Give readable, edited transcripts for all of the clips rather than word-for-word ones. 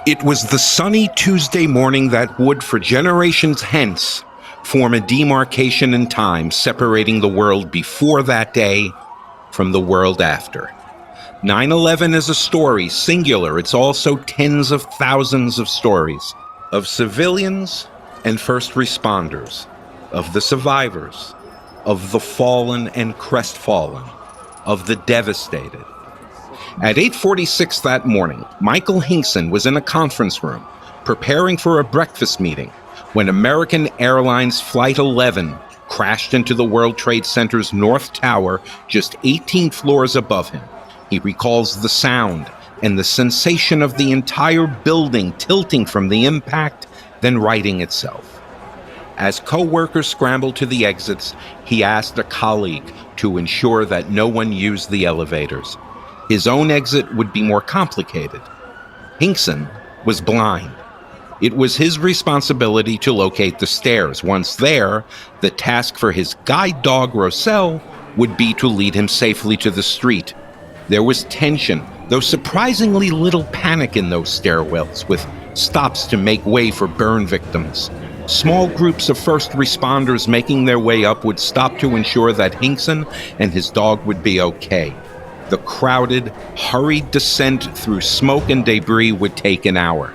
It was the sunny Tuesday morning that would, for generations hence, form a demarcation in time separating the world before that day from the world after. 9/11 is a story, singular. It's also tens of thousands of stories of civilians and first responders, of the survivors, of the fallen and crestfallen, of the devastated. At 8:46 that morning, Michael Hinkson was in a conference room preparing for a breakfast meeting when American Airlines Flight 11 crashed into the World Trade Center's North Tower just 18 floors above him. He recalls the sound and the sensation of the entire building tilting from the impact, then righting itself. As co-workers scrambled to the exits, he asked a colleague to ensure that no one used the elevators. His own exit would be more complicated. Hinkson was blind. It was his responsibility to locate the stairs. Once there, the task for his guide dog, Roselle, would be to lead him safely to the street. There was tension, though surprisingly little panic in those stairwells, with stops to make way for burn victims. Small groups of first responders making their way up would stop to ensure that Hinkson and his dog would be okay. The crowded, hurried descent through smoke and debris would take an hour.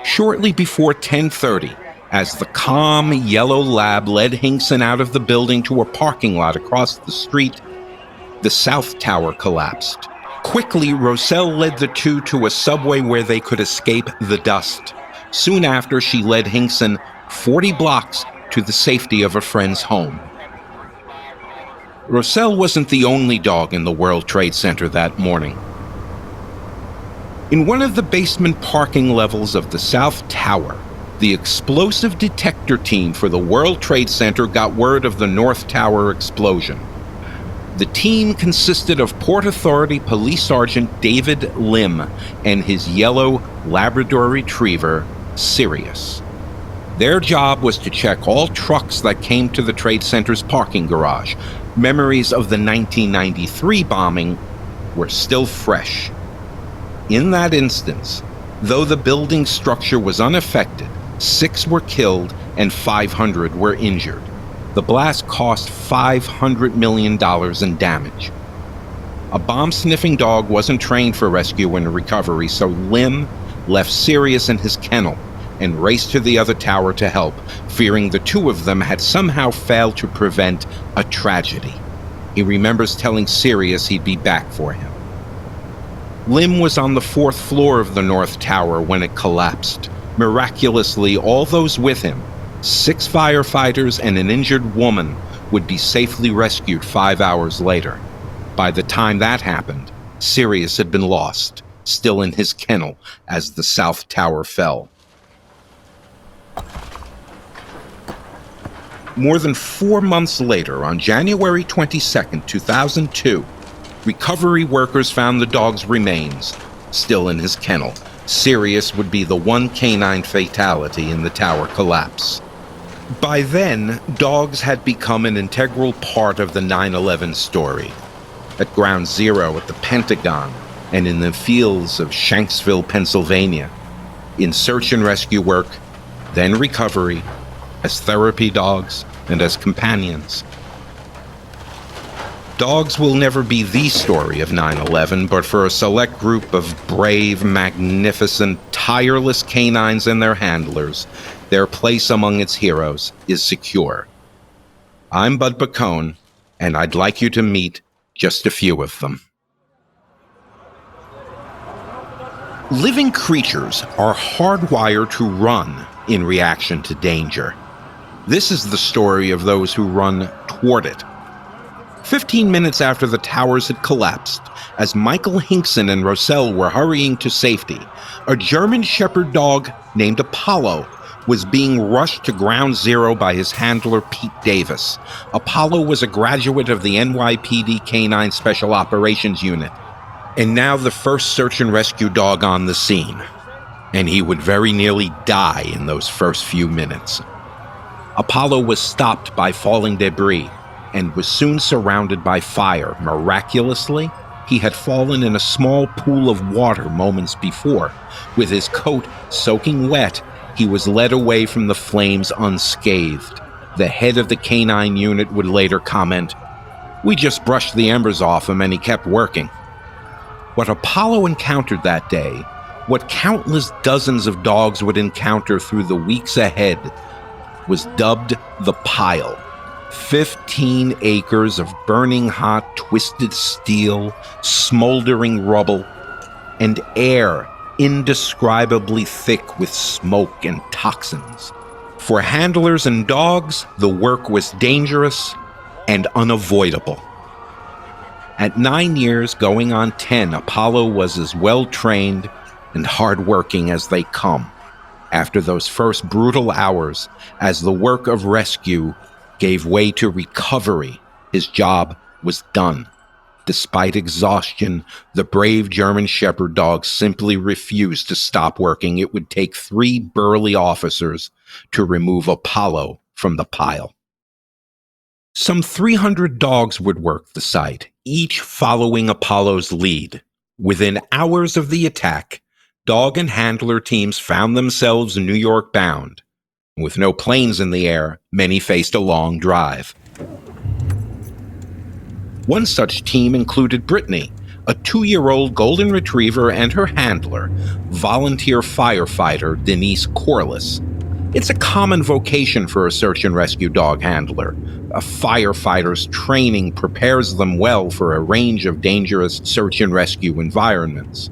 Shortly before 10:30, as the calm yellow lab led Hinkson out of the building to a parking lot across the street, the South Tower collapsed. Quickly, Roselle led the two to a subway where they could escape the dust. Soon after, she led Hinkson 40 blocks to the safety of a friend's home. Roselle wasn't the only dog in the World Trade Center that morning. In one of the basement parking levels of the South Tower, the explosive detector team for the World Trade Center got word of the North Tower explosion. The team consisted of Port Authority Police Sergeant David Lim and his yellow Labrador Retriever, Sirius. Their job was to check all trucks that came to the Trade Center's parking garage. Memories of the 1993 bombing were still fresh. In that instance, though the building structure was unaffected, 6 were killed and 500 were injured. The blast cost $500 million in damage. A bomb-sniffing dog wasn't trained for rescue and recovery, so Lim left Sirius in his kennel and raced to the other tower to help, fearing the two of them had somehow failed to prevent a tragedy. He remembers telling Sirius he'd be back for him. Lim was on the 4th floor of the North Tower when it collapsed. Miraculously, all those with him, 6 firefighters and an injured woman, would be safely rescued 5 hours later. By the time that happened, Sirius had been lost, still in his kennel as the South Tower fell. More than 4 months later, on January 22, 2002, recovery workers found the dog's remains, still in his kennel. Sirius would be the one canine fatality in the tower collapse. By then, dogs had become an integral part of the 9/11 story. At Ground Zero, at the Pentagon, and in the fields of Shanksville, Pennsylvania, in search and rescue work, then recovery, as therapy dogs, and as companions. Dogs will never be the story of 9/11, but for a select group of brave, magnificent, tireless canines and their handlers, their place among its heroes is secure. I'm Bud Bacone, and I'd like you to meet just a few of them. Living creatures are hardwired to run in reaction to danger. This is the story of those who run toward it. 15 minutes after the towers had collapsed, as Michael Hinkson and Roselle were hurrying to safety, a German Shepherd dog named Apollo was being rushed to Ground Zero by his handler, Pete Davis. Apollo was a graduate of the NYPD Canine Special Operations Unit, and now the first search and rescue dog on the scene. And he would very nearly die in those first few minutes. Apollo was stopped by falling debris and was soon surrounded by fire. Miraculously, He had fallen in a small pool of water moments before. With his coat soaking wet, he was led away from the flames unscathed. The head of the canine unit would later comment, "We just brushed the embers off him and he kept working." What Apollo encountered that day, what countless dozens of dogs would encounter through the weeks ahead, was dubbed the Pile. 15 acres of burning hot, twisted steel, smoldering rubble, and air indescribably thick with smoke and toxins. For handlers and dogs, the work was dangerous and unavoidable. At 9 years, going on 10, Apollo was as well-trained and hard-working as they come. After those first brutal hours, as the work of rescue gave way to recovery, his job was done. Despite exhaustion, the brave German Shepherd dog simply refused to stop working. It would take 3 burly officers to remove Apollo from the pile. Some 300 dogs would work the site, each following Apollo's lead. Within hours of the attack, dog and handler teams found themselves New York bound. With no planes in the air, many faced a long drive. One such team included Brittany, a 2-year-old golden retriever, and her handler, volunteer firefighter Diane Corliss. It's a common vocation for a search and rescue dog handler. A firefighter's training prepares them well for a range of dangerous search and rescue environments.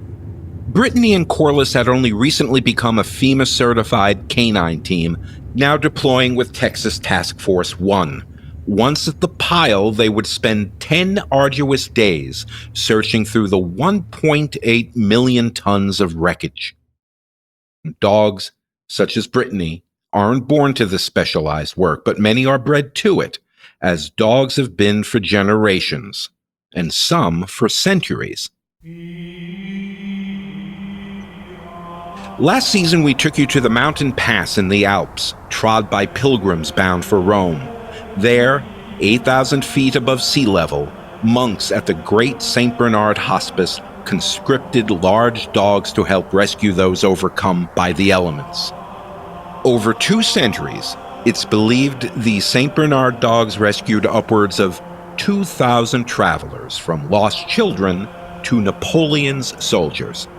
Brittany and Corliss had only recently become a FEMA-certified canine team, now deploying with Texas Task Force 1. Once at the pile, they would spend 10 arduous days searching through the 1.8 million tons of wreckage. Dogs, such as Brittany, aren't born to this specialized work, but many are bred to it, as dogs have been for generations, and some for centuries. Last season, we took you to the mountain pass in the Alps, trod by pilgrims bound for Rome. There, 8,000 feet above sea level, monks at the Great St. Bernard Hospice conscripted large dogs to help rescue those overcome by the elements. Over 2 centuries, it's believed the St. Bernard dogs rescued upwards of 2,000 travelers, from lost children to Napoleon's soldiers.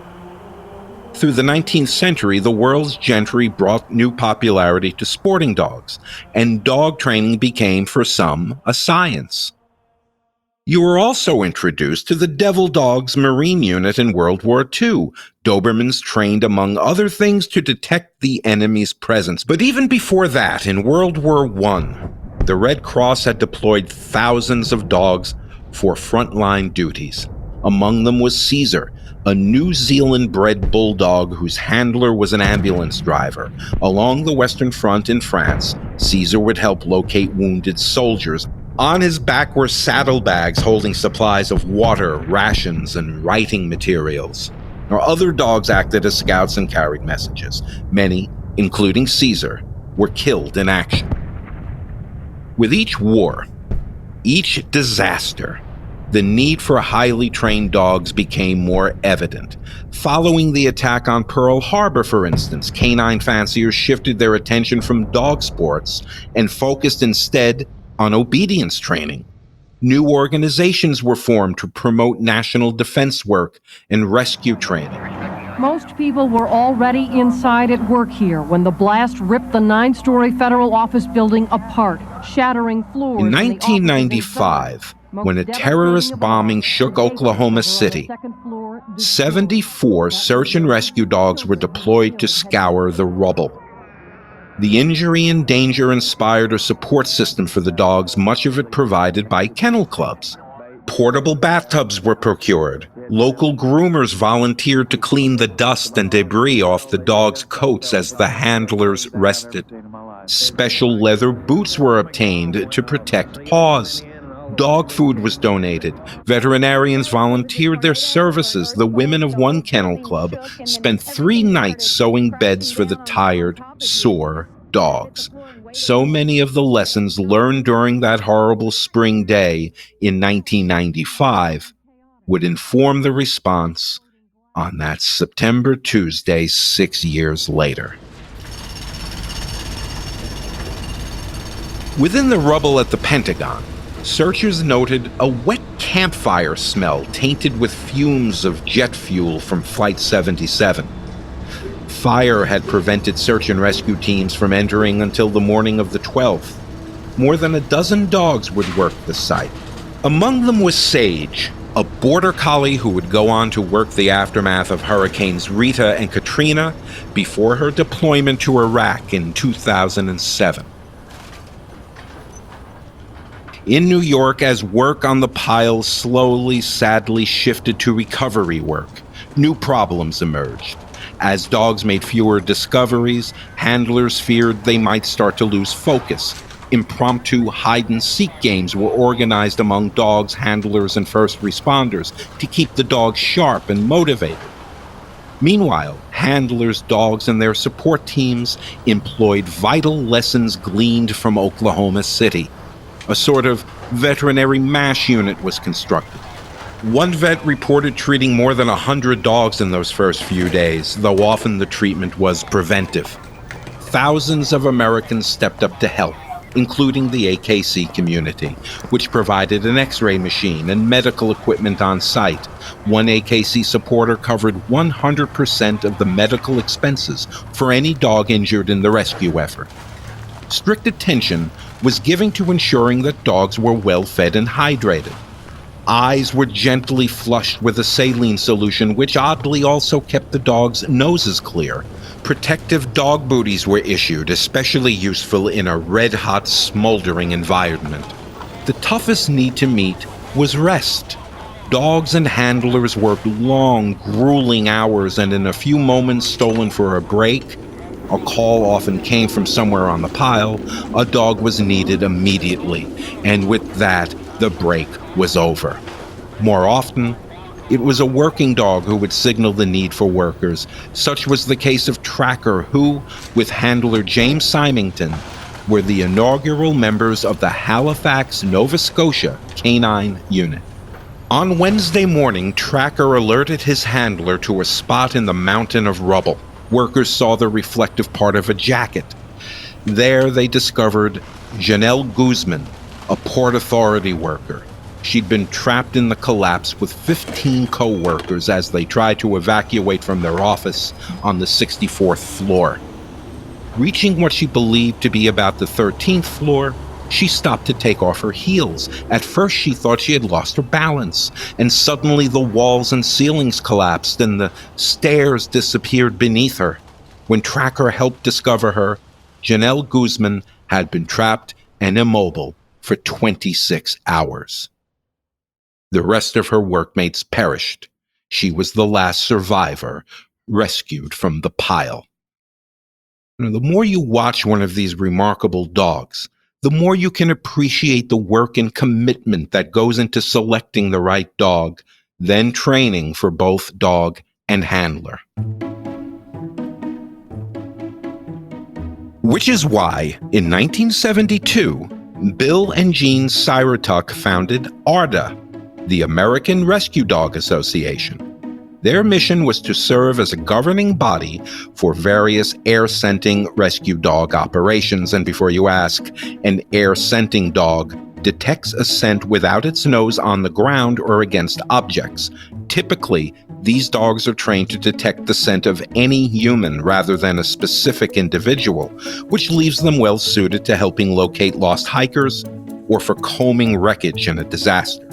Through the 19th century, the world's gentry brought new popularity to sporting dogs, and dog training became, for some, a science. You were also introduced to the Devil Dogs Marine Unit in World War II. Dobermans trained, among other things, to detect the enemy's presence. But even before that, in World War I, the Red Cross had deployed thousands of dogs for frontline duties. Among them was Caesar, a New Zealand-bred bulldog whose handler was an ambulance driver. Along the Western Front in France, Caesar would help locate wounded soldiers. On his back were saddlebags holding supplies of water, rations, and writing materials. Other dogs acted as scouts and carried messages. Many, including Caesar, were killed in action. With each war, each disaster, the need for highly trained dogs became more evident. Following the attack on Pearl Harbor, for instance, canine fanciers shifted their attention from dog sports and focused instead on obedience training. New organizations were formed to promote national defense work and rescue training. Most people were already inside at work here when the blast ripped the 9-story federal office building apart, shattering floors. In 1995, when a terrorist bombing shook Oklahoma City, 74 search and rescue dogs were deployed to scour the rubble. The injury and danger inspired a support system for the dogs, much of it provided by kennel clubs. Portable bathtubs were procured. Local groomers volunteered to clean the dust and debris off the dogs' coats as the handlers rested. Special leather boots were obtained to protect paws. Dog food was donated. Veterinarians volunteered their services. The women of one kennel club spent 3 nights sewing beds for the tired, sore dogs. So many of the lessons learned during that horrible spring day in 1995 would inform the response on that September Tuesday 6 years later. Within the rubble at the Pentagon, searchers noted a wet campfire smell tainted with fumes of jet fuel from Flight 77. Fire had prevented search and rescue teams from entering until the morning of the 12th. More than a dozen dogs would work the site. Among them was Sage, a border collie who would go on to work the aftermath of Hurricanes Rita and Katrina before her deployment to Iraq in 2007. In New York, as work on the pile slowly, sadly shifted to recovery work, new problems emerged. As dogs made fewer discoveries, handlers feared they might start to lose focus. Impromptu hide-and-seek games were organized among dogs, handlers, and first responders to keep the dogs sharp and motivated. Meanwhile, handlers, dogs, and their support teams employed vital lessons gleaned from Oklahoma City. A sort of veterinary MASH unit was constructed. One vet reported treating more than 100 dogs in those first few days, though often the treatment was preventive. Thousands of Americans stepped up to help, including the AKC community, which provided an X-ray machine and medical equipment on site. One AKC supporter covered 100% of the medical expenses for any dog injured in the rescue effort. Strict attention was given to ensuring that dogs were well fed and hydrated. Eyes were gently flushed with a saline solution, which oddly also kept the dogs' noses clear. Protective dog booties were issued, especially useful in a red-hot, smoldering environment. The toughest need to meet was rest. Dogs and handlers worked long, grueling hours, and in a few moments stolen for a break, a call often came from somewhere on the pile, a dog was needed immediately, and with that, the break was over. More often, it was a working dog who would signal the need for workers. Such was the case of Tracker, who, with handler James Symington, were the inaugural members of the Halifax, Nova Scotia Canine Unit. On Wednesday morning, Tracker alerted his handler to a spot in the mountain of rubble. Workers saw the reflective part of a jacket. There they discovered Janelle Guzman, a Port Authority worker. She'd been trapped in the collapse with 15 co-workers as they tried to evacuate from their office on the 64th floor. Reaching what she believed to be about the 13th floor, she stopped to take off her heels. At first she thought she had lost her balance, and suddenly the walls and ceilings collapsed and the stairs disappeared beneath her. When Tracker helped discover her, Janelle Guzman had been trapped and immobile for 26 hours. The rest of her workmates perished. She was the last survivor, rescued from the pile. The more you watch one of these remarkable dogs, the more you can appreciate the work and commitment that goes into selecting the right dog, then training for both dog and handler. Which is why, in 1972, Bill and Jean Syrotuck founded ARDA, the American Rescue Dog Association. Their mission was to serve as a governing body for various air-scenting rescue dog operations. And before you ask, an air-scenting dog detects a scent without its nose on the ground or against objects. Typically, these dogs are trained to detect the scent of any human rather than a specific individual, which leaves them well suited to helping locate lost hikers or for combing wreckage in a disaster.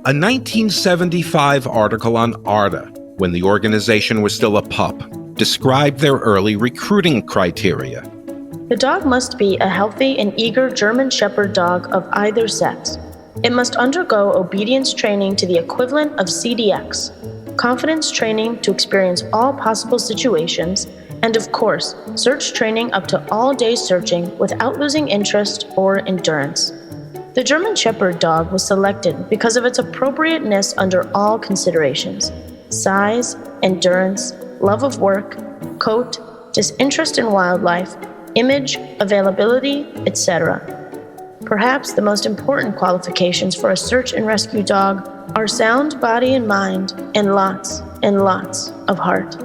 A 1975 article on ARDA, when the organization was still a pup, described their early recruiting criteria. The dog must be a healthy and eager German Shepherd dog of either sex. It must undergo obedience training to the equivalent of CDX, confidence training to experience all possible situations, and of course, search training up to all-day searching without losing interest or endurance. The German Shepherd dog was selected because of its appropriateness under all considerations: size, endurance, love of work, coat, disinterest in wildlife, image, availability, etc. Perhaps the most important qualifications for a search and rescue dog are sound body and mind and lots of heart.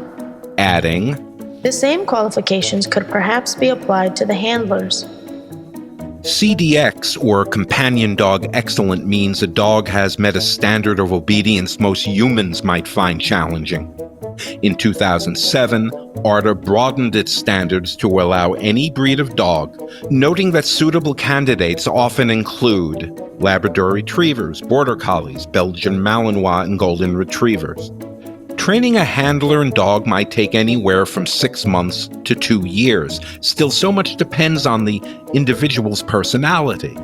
Adding, The same qualifications could perhaps be applied to the handlers. CDX, or Companion Dog Excellent, means a dog has met a standard of obedience most humans might find challenging. In 2007, ARTA broadened its standards to allow any breed of dog, noting that suitable candidates often include Labrador Retrievers, Border Collies, Belgian Malinois, and Golden Retrievers. Training a handler and dog might take anywhere from 6 months to 2 years. Still, so much depends on the individual's personality.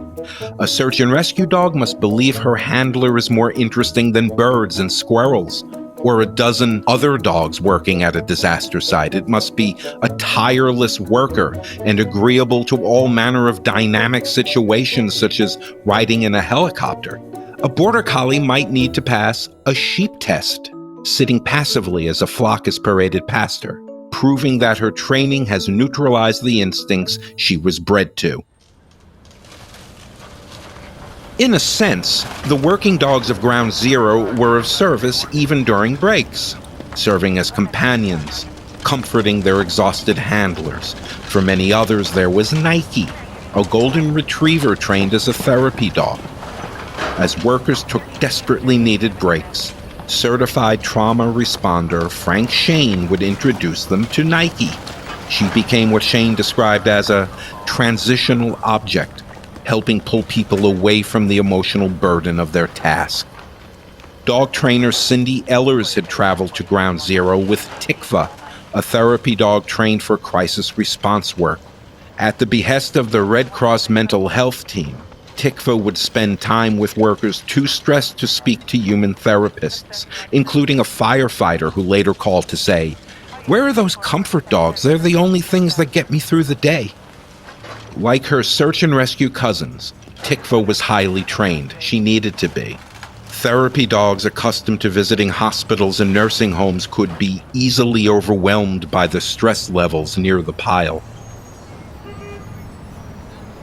A search and rescue dog must believe her handler is more interesting than birds and squirrels, or a dozen other dogs working at a disaster site. It must be a tireless worker and agreeable to all manner of dynamic situations, such as riding in a helicopter. A border collie might need to pass a sheep test, sitting passively as a flock is paraded past her, proving that her training has neutralized the instincts she was bred to. In a sense, the working dogs of Ground Zero were of service even during breaks, serving as companions, comforting their exhausted handlers. For many others, there was Nike, a golden retriever trained as a therapy dog. As workers took desperately needed breaks, certified trauma responder Frank Shane would introduce them to Nike. She became what Shane described as a transitional object, helping pull people away from the emotional burden of their task. Dog trainer Cindy Ehlers had traveled to Ground Zero with Tikva, a therapy dog trained for crisis response work. At the behest of the Red Cross mental health team, Tikva would spend time with workers too stressed to speak to human therapists, including a firefighter who later called to say, "Where are those comfort dogs? They're the only things that get me through the day." Like her search and rescue cousins, Tikva was highly trained. She needed to be. Therapy dogs accustomed to visiting hospitals and nursing homes could be easily overwhelmed by the stress levels near the pile.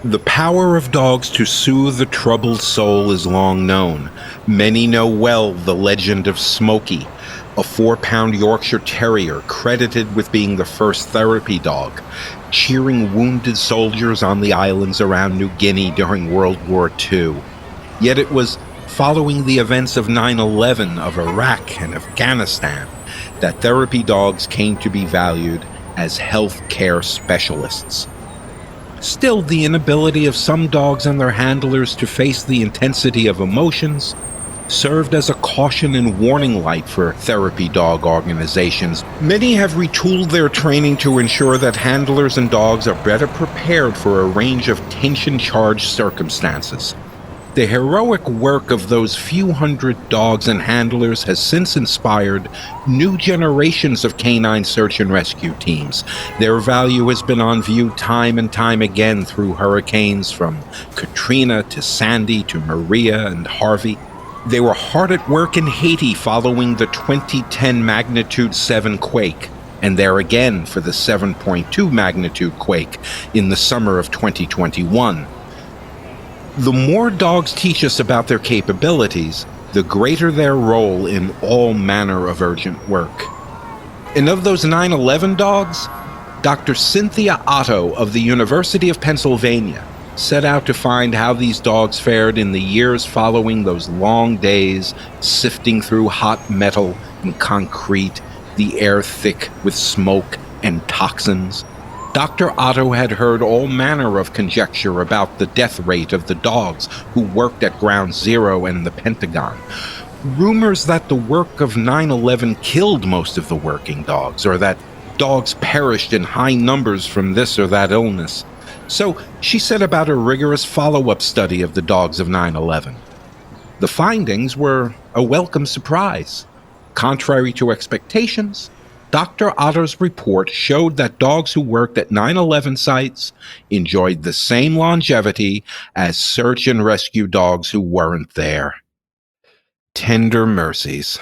The power of dogs to soothe a troubled soul is long known. Many know well the legend of Smokey, a 4-pound Yorkshire Terrier credited with being the first therapy dog, cheering wounded soldiers on the islands around New Guinea during World War II. Yet it was following the events of 9/11 of Iraq and Afghanistan that therapy dogs came to be valued as health care specialists. Still, the inability of some dogs and their handlers to face the intensity of emotions served as a caution and warning light for therapy dog organizations. Many have retooled their training to ensure that handlers and dogs are better prepared for a range of tension-charged circumstances. The heroic work of those few hundred dogs and handlers has since inspired new generations of canine search and rescue teams. Their value has been on view time and time again through hurricanes from Katrina to Sandy to Maria and Harvey. They were hard at work in Haiti following the 2010 magnitude 7 quake, and there again for the 7.2 magnitude quake in the summer of 2021. The more dogs teach us about their capabilities, the greater their role in all manner of urgent work. And of those 9/11 dogs, Dr. Cynthia Otto of the University of Pennsylvania set out to find how these dogs fared in the years following those long days sifting through hot metal and concrete, the air thick with smoke and toxins. Dr. Otto had heard all manner of conjecture about the death rate of the dogs who worked at Ground Zero and the Pentagon. Rumors that the work of 9/11 killed most of the working dogs, or that dogs perished in high numbers from this or that illness. So she set about a rigorous follow-up study of the dogs of 9/11. The findings were a welcome surprise. Contrary to expectations, Dr. Otto's report showed that dogs who worked at 9/11 sites enjoyed the same longevity as search and rescue dogs who weren't there. Tender mercies.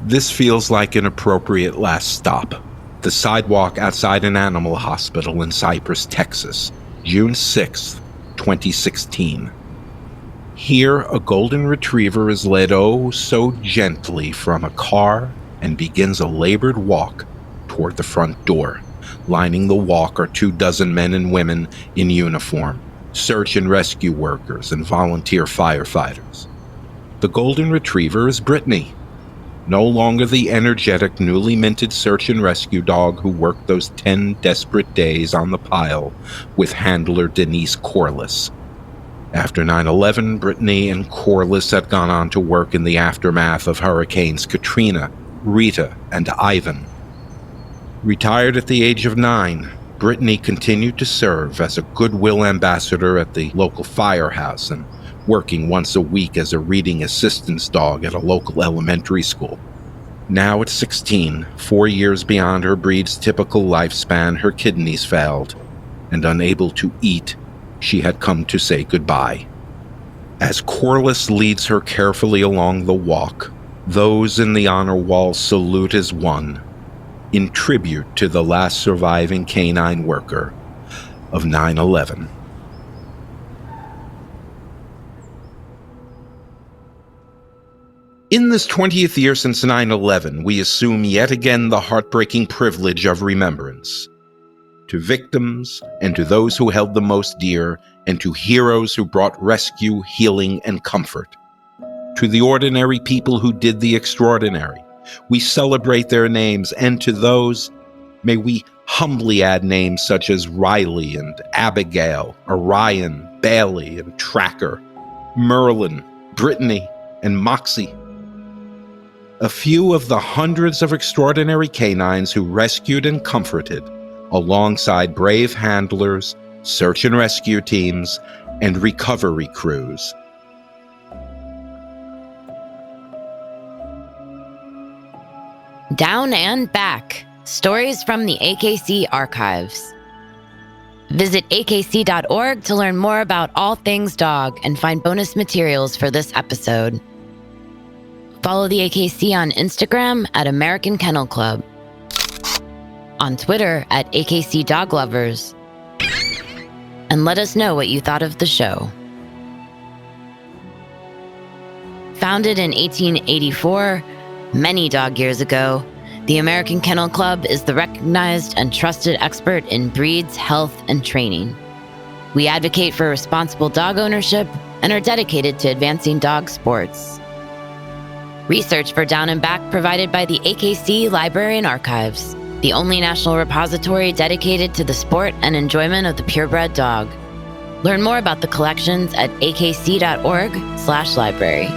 This feels like an appropriate last stop. the sidewalk outside an animal hospital in Cypress, Texas, June 6, 2016. Here, a golden retriever is led oh so gently from a car and begins a labored walk toward the front door. Lining the walk are 24 men and women in uniform, search and rescue workers and volunteer firefighters. The golden retriever is Brittany, no longer the energetic, newly minted search and rescue dog who worked those 10 desperate days on the pile with handler Diane Corliss. After 9/11, Brittany and Corliss had gone on to work in the aftermath of Hurricanes Katrina, Rita, and Ivan. Retired at the age of 9, Brittany continued to serve as a goodwill ambassador at the local firehouse and working once a week as a reading assistance dog at a local elementary school. Now at 16, 4 years beyond her breed's typical lifespan, her kidneys failed, and unable to eat, she had come to say goodbye. As Corliss leads her carefully along the walk, those in the honor wall salute as one, in tribute to the last surviving canine worker of 9/11. In this 20th year since 9/11, we assume yet again the heartbreaking privilege of remembrance. To victims, and to those who held them most dear, and to heroes who brought rescue, healing, and comfort. To the ordinary people who did the extraordinary, we celebrate their names, and to those, may we humbly add names such as Riley and Abigail, Orion, Bailey, and Tracker, Merlin, Brittany, and Moxie. A few of the hundreds of extraordinary canines who rescued and comforted, alongside brave handlers, search and rescue teams, and recovery crews. Down and Back, stories from the AKC archives. Visit akc.org to learn more about all things dog and find bonus materials for this episode. Follow the AKC on Instagram at American Kennel Club, on Twitter at AKC Dog Lovers, and let us know what you thought of the show. Founded in 1884, many dog years ago, the American Kennel Club is the recognized and trusted expert in breeds, health, and training. We advocate for responsible dog ownership and are dedicated to advancing dog sports. Research for Down and Back provided by the AKC Library and Archives, the only national repository dedicated to the sport and enjoyment of the purebred dog. Learn more about the collections at akc.org/library.